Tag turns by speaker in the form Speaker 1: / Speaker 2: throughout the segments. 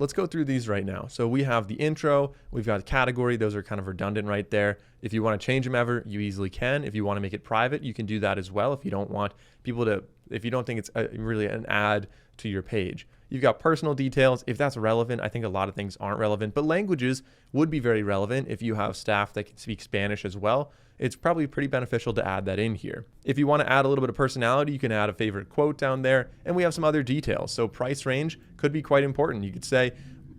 Speaker 1: Let's go through these right now. So we have the intro, we've got category. Those are kind of redundant right there. If you want to change them ever, you easily can. If you want to make it private, you can do that as well. If you don't want people to, if you don't think it's really an ad to your page. You've got personal details. If that's relevant, I think a lot of things aren't relevant, but languages would be very relevant. If you have staff that can speak Spanish as well, it's probably pretty beneficial to add that in here. If you want to add a little bit of personality, you can add a favorite quote down there, and we have some other details. So price range could be quite important. You could say,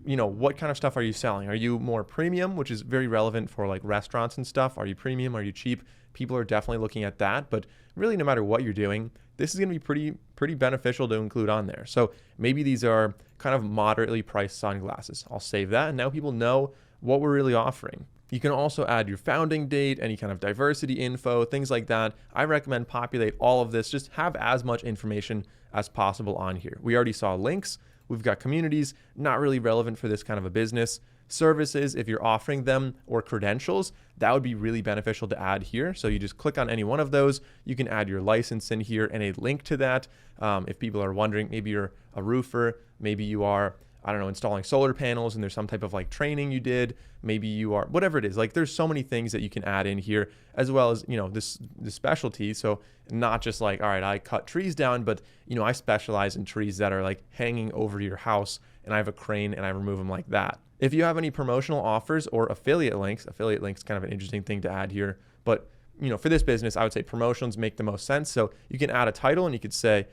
Speaker 1: you know, what kind of stuff are you selling? Are you more premium, which is very relevant for like restaurants and stuff? Are you premium? Are you cheap? People are definitely looking at that, but really no matter what you're doing, this is going to be pretty beneficial to include on there. So maybe these are kind of moderately priced sunglasses. I'll save that, and now people know what we're really offering. You can also add your founding date, any kind of diversity info, things like that. I recommend populate all of this. Just have as much information as possible on here. We already saw links. We've got communities, not really relevant for this kind of a business. Services, if you're offering them, or credentials, that would be really beneficial to add here. So you just click on any one of those. You can add your license in here and a link to that. If people are wondering, maybe you're a roofer, maybe you are, I don't know, installing solar panels and there's some type of like training you did. Maybe you are, whatever it is, like there's so many things that you can add in here, as well as, you know, this specialty. So not just like, all right, I cut trees down, but you know, I specialize in trees that are like hanging over your house and I have a crane and I remove them like that. If you have any promotional offers or affiliate links kind of an interesting thing to add here, but you know, for this business, I would say promotions make the most sense. So you can add a title and you could say,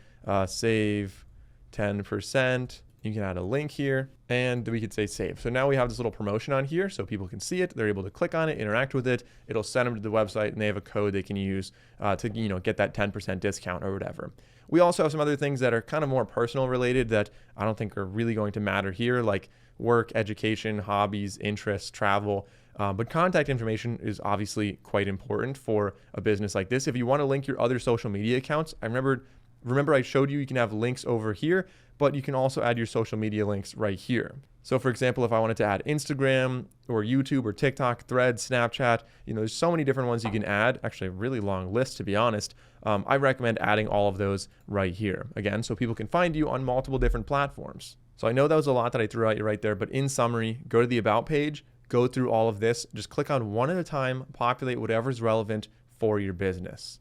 Speaker 1: save 10%. You can add a link here and we could say save. So now we have this little promotion on here so people can see it. They're able to click on it, interact with it. It'll send them to the website and they have a code they can use to, you know, get that 10% discount or whatever. We also have some other things that are kind of more personal related that I don't think are really going to matter here, like work, education, hobbies, interests, travel. But contact information is obviously quite important for a business like this. If you want to link your other social media accounts, remember I showed you can have links over here, but you can also add your social media links right here. So for example, if I wanted to add Instagram or YouTube or TikTok, Threads, Snapchat, you know, there's so many different ones you can add, actually a really long list to be honest. I recommend adding all of those right here, again, so people can find you on multiple different platforms. So I know that was a lot that I threw at you right there, but in summary, go to the About page, go through all of this, just click on one at a time, populate whatever's relevant for your business.